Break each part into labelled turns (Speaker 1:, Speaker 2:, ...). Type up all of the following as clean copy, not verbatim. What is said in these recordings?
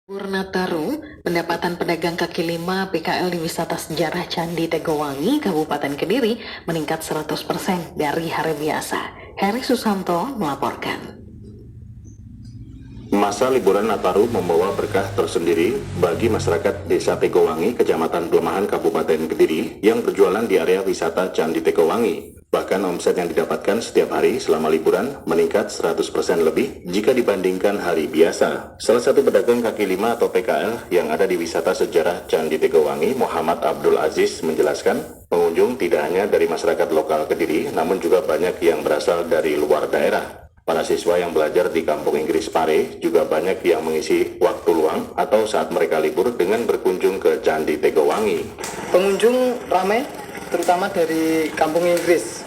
Speaker 1: Nataru, pendapatan pedagang kaki lima PKL di wisata sejarah Candi Tegowangi, Kabupaten Kediri meningkat 100% dari hari biasa. Heri Susanto melaporkan.
Speaker 2: Masa liburan Nataru membawa berkah tersendiri bagi masyarakat Desa Tegowangi, Kecamatan Pelemahan, Kabupaten Kediri yang berjualan di area wisata Candi Tegowangi. Bahkan omset yang didapatkan setiap hari selama liburan meningkat 100% lebih jika dibandingkan hari biasa. Salah satu pedagang kaki lima atau PKL yang ada di wisata sejarah Candi Tegowangi, Muhammad Abdul Aziz, menjelaskan pengunjung tidak hanya dari masyarakat lokal Kediri, namun juga banyak yang berasal dari luar daerah. Para siswa yang belajar di Kampung Inggris Pare juga banyak yang mengisi waktu luang atau saat mereka libur dengan berkunjung ke Candi Tegowangi.
Speaker 3: Pengunjung ramai, terutama dari Kampung Inggris.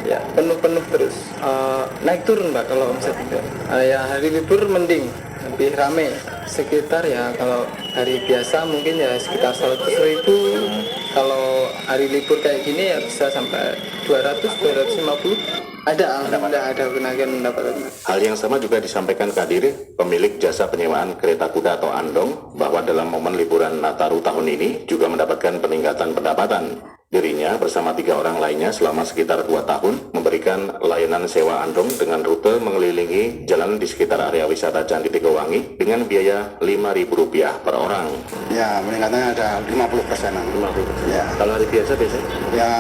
Speaker 3: Ya, penuh terus. Naik turun Mbak kalau omset. Ya hari libur mending lebih ramai. Sekitar ya kalau hari biasa mungkin ya sekitar 100.000. Kalau hari libur kayak gini ya bisa sampai 200-250. Ada kenaikan pendapatan.
Speaker 2: Hal yang sama juga disampaikan Kadir, pemilik jasa penyewaan kereta kuda atau Andong, bahwa dalam momen liburan Nataru tahun ini juga mendapatkan peningkatan pendapatan. Dirinya bersama 3 orang lainnya selama sekitar 2 tahun memberikan layanan sewa Andong dengan rute mengelilingi jalan di sekitar area wisata Candi Tegowangi dengan biaya Rp5.000 per orang.
Speaker 4: Ya, meningkatnya ada 50%.
Speaker 2: 50%.
Speaker 4: Ya.
Speaker 2: Kalau hari biasa biasanya?
Speaker 4: Ya,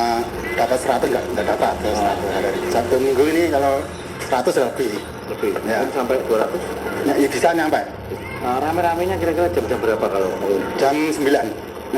Speaker 4: dapat 100 nggak dapat. Satu minggu ini kalau 100 lebih.
Speaker 2: Lebih?
Speaker 4: Ya.
Speaker 2: Sampai 200?
Speaker 4: Ya, bisa nyampe.
Speaker 2: Rame-ramenya kira-kira jam berapa kalau?
Speaker 4: Jam 9.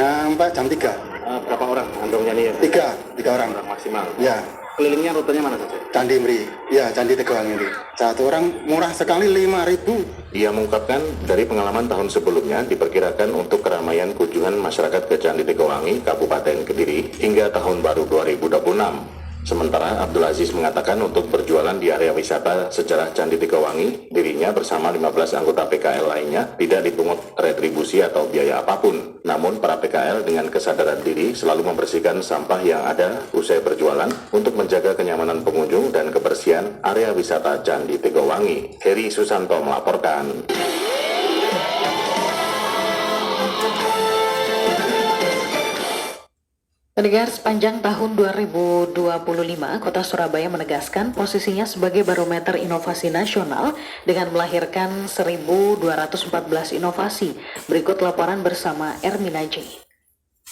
Speaker 4: Nyampe jam 3.
Speaker 2: Berapa orang Andongnya nih?
Speaker 4: 3 orang.
Speaker 2: Maksimal?
Speaker 4: Ya.
Speaker 2: Kelilingnya rutenya mana saja?
Speaker 4: Candi Mri. Ya, Candi Tegowangi ini. Satu orang murah sekali 5.000.
Speaker 2: Ia mengungkapkan dari pengalaman tahun sebelumnya diperkirakan untuk keramaian kunjungan masyarakat ke Candi Tegowangi, Kabupaten Kediri hingga tahun baru 2026. Sementara Abdul Aziz mengatakan untuk berjualan di area wisata sejarah Candi Tegowangi, dirinya bersama 15 anggota PKL lainnya tidak dipungut retribusi atau biaya apapun. Namun para PKL dengan kesadaran diri selalu membersihkan sampah yang ada usai berjualan untuk menjaga kenyamanan pengunjung dan kebersihan area wisata Candi Tegowangi. Heri Susanto melaporkan.
Speaker 1: Pendengar, sepanjang tahun 2025, Kota Surabaya menegaskan posisinya sebagai barometer inovasi nasional dengan melahirkan 1.214 inovasi. Berikut laporan bersama Ermina J.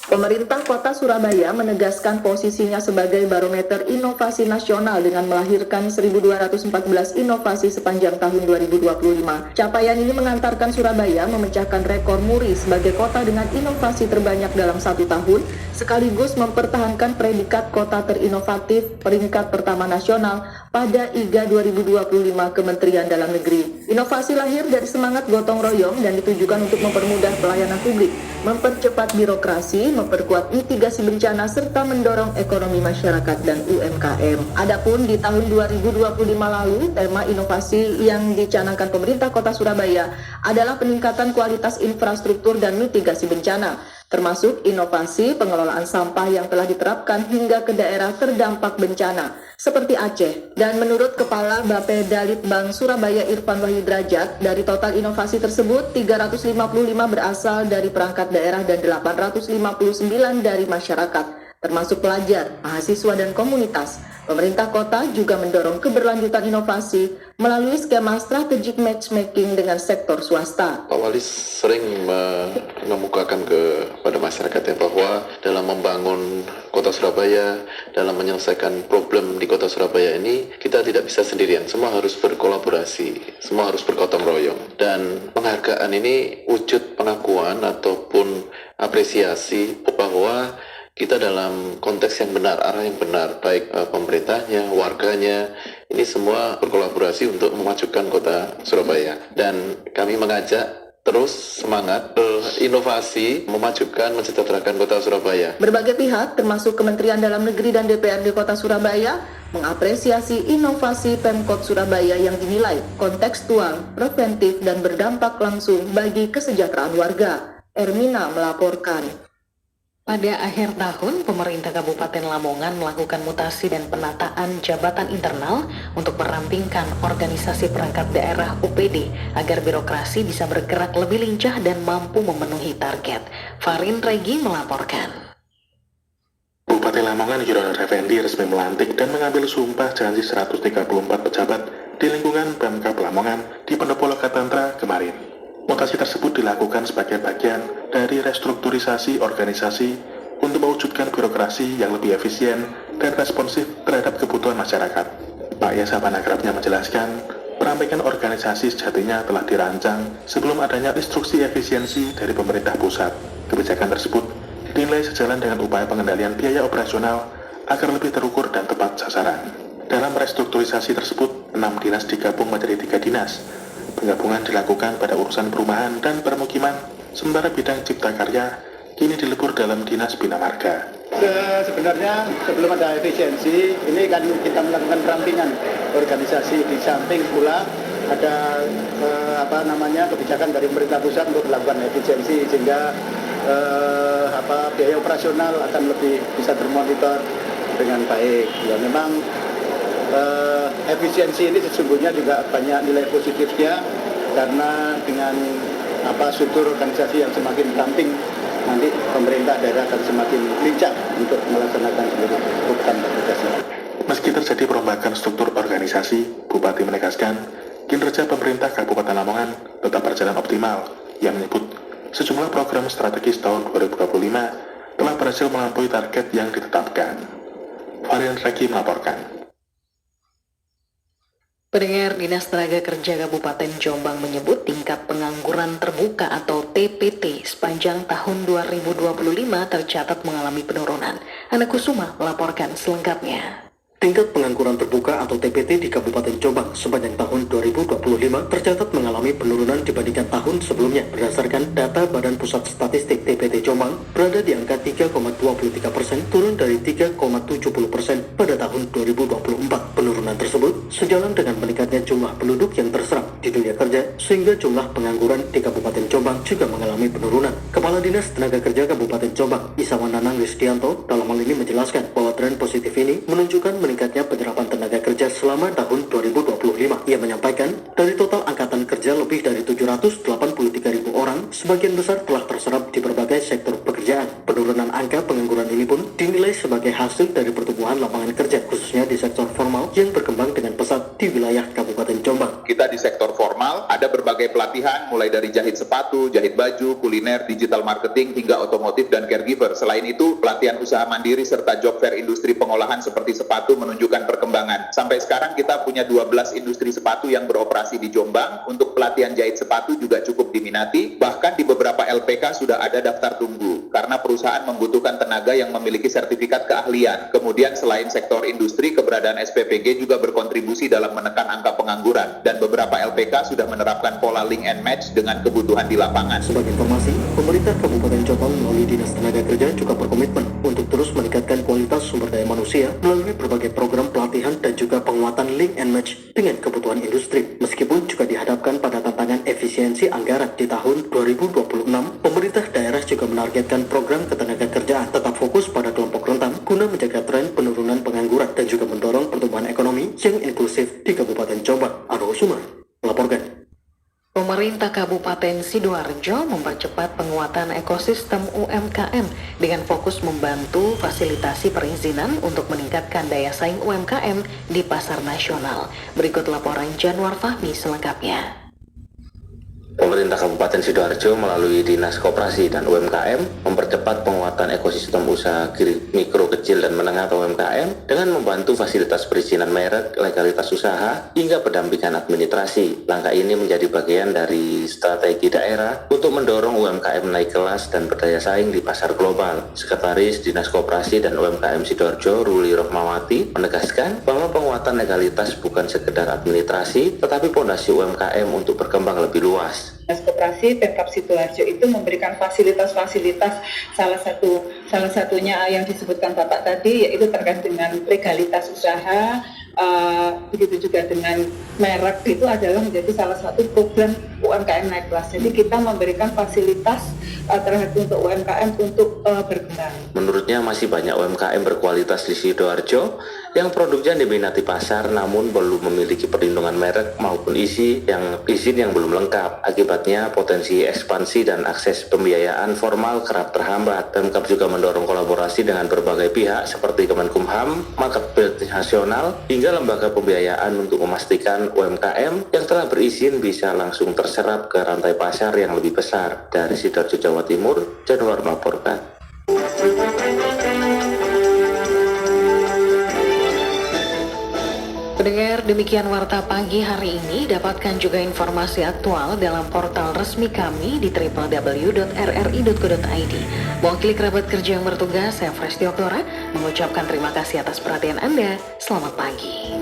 Speaker 5: Pemerintah Kota Surabaya menegaskan posisinya sebagai barometer inovasi nasional dengan melahirkan 1.214 inovasi sepanjang tahun 2025. Capaian ini mengantarkan Surabaya memecahkan rekor muri sebagai kota dengan inovasi terbanyak dalam 1 tahun, sekaligus mempertahankan predikat kota terinovatif peringkat pertama nasional pada IGA 2025 Kementerian Dalam Negeri. Inovasi lahir dari semangat gotong royong dan ditujukan untuk mempermudah pelayanan publik, mempercepat birokrasi, memperkuat mitigasi bencana, serta mendorong ekonomi masyarakat dan UMKM. Adapun di tahun 2025 lalu, tema inovasi yang dicanangkan pemerintah Kota Surabaya adalah peningkatan kualitas infrastruktur dan mitigasi bencana, termasuk inovasi pengelolaan sampah yang telah diterapkan hingga ke daerah terdampak bencana, seperti Aceh. Dan menurut Kepala Bapeda Litbang Surabaya Irfan Wahyu Drajat, dari total inovasi tersebut, 355 berasal dari perangkat daerah dan 859 dari masyarakat, termasuk pelajar, mahasiswa, dan komunitas. Pemerintah kota juga mendorong keberlanjutan inovasi melalui skema strategic matchmaking dengan sektor swasta.
Speaker 6: Pak Wali sering mengemukakan kepada masyarakatnya bahwa dalam membangun kota Surabaya, dalam menyelesaikan problem di kota Surabaya ini, kita tidak bisa sendirian, semua harus berkolaborasi, semua harus bergotong royong. Dan penghargaan ini wujud pengakuan ataupun apresiasi bahwa kita dalam konteks yang benar, arah yang benar, baik pemerintahnya, warganya, ini semua berkolaborasi untuk memajukan kota Surabaya. Dan kami mengajak terus semangat inovasi, memajukan, mensejahterakan kota Surabaya.
Speaker 5: Berbagai pihak, termasuk Kementerian Dalam Negeri dan DPRD Kota Surabaya, mengapresiasi inovasi Pemkot Surabaya yang dinilai kontekstual, preventif, dan berdampak langsung bagi kesejahteraan warga. Ermina melaporkan.
Speaker 1: Pada akhir tahun, pemerintah Kabupaten Lamongan melakukan mutasi dan penataan jabatan internal untuk merampingkan organisasi perangkat daerah UPD agar birokrasi bisa bergerak lebih lincah dan mampu memenuhi target. Farin Regi melaporkan.
Speaker 7: Bupati Lamongan Yurono Effendi resmi melantik dan mengambil sumpah janji 134 pejabat di lingkungan Pemkab Lamongan di Pendopo Lokatantra kemarin. Mutasi tersebut dilakukan sebagai bagian dari restrukturisasi organisasi untuk mewujudkan birokrasi yang lebih efisien dan responsif terhadap kebutuhan masyarakat. Pak Yasa Panagrafnya menjelaskan, perampikan organisasi sejatinya telah dirancang sebelum adanya instruksi efisiensi dari pemerintah pusat. Kebijakan tersebut dinilai sejalan dengan upaya pengendalian biaya operasional agar lebih terukur dan tepat sasaran. Dalam restrukturisasi tersebut, 6 dinas digabung menjadi 3 dinas. Penggabungan dilakukan pada urusan perumahan dan permukiman, sementara bidang cipta karya kini dilebur dalam Dinas Bina Marga.
Speaker 4: Sebenarnya sebelum ada efisiensi, ini kan kita melakukan perampingan organisasi, di samping pula ada kebijakan dari pemerintah pusat untuk melakukan efisiensi sehingga biaya operasional akan lebih bisa termonitor dengan baik. Ya memang efisiensi ini sesungguhnya juga banyak nilai positifnya karena dengan struktur organisasi yang semakin ramping, nanti pemerintah daerah akan semakin lincah untuk melaksanakan seluruh program dan tugasnya.
Speaker 7: Meski terjadi perombakan struktur organisasi, Bupati menegaskan kinerja pemerintah Kabupaten Lamongan tetap berjalan optimal. Ia menyebut sejumlah program strategis tahun 2025 telah berhasil melampaui target yang ditetapkan. Varian Regi melaporkan.
Speaker 1: Pendengar, Dinas Tenaga Kerja Kabupaten Jombang menyebut tingkat pengangguran terbuka atau TPT sepanjang tahun 2025 tercatat mengalami penurunan. Ana Kusuma melaporkan selengkapnya.
Speaker 8: Tingkat pengangguran terbuka atau TPT di Kabupaten Jombang sepanjang tahun 2025 tercatat mengalami penurunan dibandingkan tahun sebelumnya. Berdasarkan data Badan Pusat Statistik TPT Jombang berada di angka 3,23%, turun dari 3,70% pada tahun 2024. Penurunan tersebut sejalan dengan meningkatnya jumlah penduduk yang terserap di dunia kerja, sehingga jumlah pengangguran di Kabupaten Jombang juga mengalami penurunan. Kepala Dinas Tenaga Kerja Kabupaten Jombang, Isawan Nanang Risdianto, dalam hal ini menjelaskan bahwa tren positif ini menunjukkan meningkatnya penyerapan tenaga kerja selama tahun 2025. Ia menyampaikan, dari total angkatan kerja lebih dari 783.000 orang, sebagian besar telah terserap di berbagai sektor pekerjaan. Penurunan angka pengangguran ini pun dinilai sebagai hasil dari pertumbuhan lapangan kerja, khususnya di sektor formal yang berkembang dengan pesat di wilayah Kabupaten Jombang.
Speaker 9: Kita di sektor formal ada berbagai pelatihan, mulai dari jahit sepatu, jahit baju, kuliner, digital marketing, hingga otomotif dan caregiver. Selain itu, pelatihan usaha mandiri serta job fair industri pengolahan seperti sepatu menunjukkan perkembangan. Sampai sekarang kita punya 12 industri sepatu yang beroperasi di Jombang. Untuk pelatihan jahit sepatu juga cukup diminati. Bahkan di beberapa LPK sudah ada daftar tunggu karena perusahaan membutuhkan tenaga yang memiliki sertifikat keahlian. Kemudian selain sektor industri, keberadaan SPPG juga berkontribusi dalam menekan angka pengangguran, dan beberapa LPK sudah menerapkan pola link and match dengan kebutuhan di lapangan.
Speaker 8: Sebagai informasi, pemerintah Kabupaten Jombang melalui Dinas Tenaga Kerja juga berkomitmen untuk terus meningkatkan kualitas sumber daya manusia melalui berbagai program pelatihan dan juga penguatan link and match dengan kebutuhan industri. Meskipun juga dihadapkan pada tantangan efisiensi anggaran di tahun 2026, pemerintah daerah juga menargetkan program ketenagakerjaan tetap fokus pada kelompok rentan guna menjaga tren penurunan pengangguran dan juga mendorong pertumbuhan ekonomi yang inklusif di Kabupaten Jombang. Arho Sumar melaporkan.
Speaker 1: Pemerintah Kabupaten Sidoarjo mempercepat penguatan ekosistem UMKM dengan fokus membantu fasilitasi perizinan untuk meningkatkan daya saing UMKM di pasar nasional. Berikut laporan Januar Fahmi selengkapnya.
Speaker 10: Pemerintah Kabupaten Sidoarjo melalui Dinas Koperasi dan UMKM mempercepat penguatan ekosistem usaha mikro, kecil, dan menengah atau UMKM dengan membantu fasilitas perizinan merek, legalitas usaha, hingga pendampingan administrasi. Langkah ini menjadi bagian dari strategi daerah untuk mendorong UMKM naik kelas dan berdaya saing di pasar global. Sekretaris Dinas Koperasi dan UMKM Sidoarjo, Ruli Rohmawati, menegaskan bahwa penguatan legalitas bukan sekedar administrasi, tetapi fondasi UMKM untuk berkembang lebih luas.
Speaker 11: Dinas Koperasi Pemkab Sidoarjo itu memberikan fasilitas-fasilitas, salah satunya yang disebutkan Bapak tadi, yaitu terkait dengan legalitas usaha, begitu juga dengan merek. Itu adalah menjadi salah satu program UMKM naik kelas. Jadi kita memberikan fasilitas terhadap untuk UMKM untuk berkembang.
Speaker 10: Menurutnya masih banyak UMKM berkualitas di Sidoarjo yang produknya diminati pasar namun belum memiliki perlindungan merek maupun izin yang belum lengkap. Akibatnya potensi ekspansi dan akses pembiayaan formal kerap terhambat. Pemkab juga mendorong kolaborasi dengan berbagai pihak seperti Kemenkumham, Marketplace Nasional, hingga lembaga pembiayaan untuk memastikan UMKM yang telah berizin bisa langsung terserap ke rantai pasar yang lebih besar. Dari Sidoarjo, Jawa Timur, Januar melaporkan.
Speaker 1: Pendengar, demikian Warta Pagi hari ini. Dapatkan juga informasi aktual dalam portal resmi kami di www.rri.co.id. Mewakili kerabat kerja yang bertugas, saya Fresti Oktora mengucapkan terima kasih atas perhatian Anda. Selamat pagi.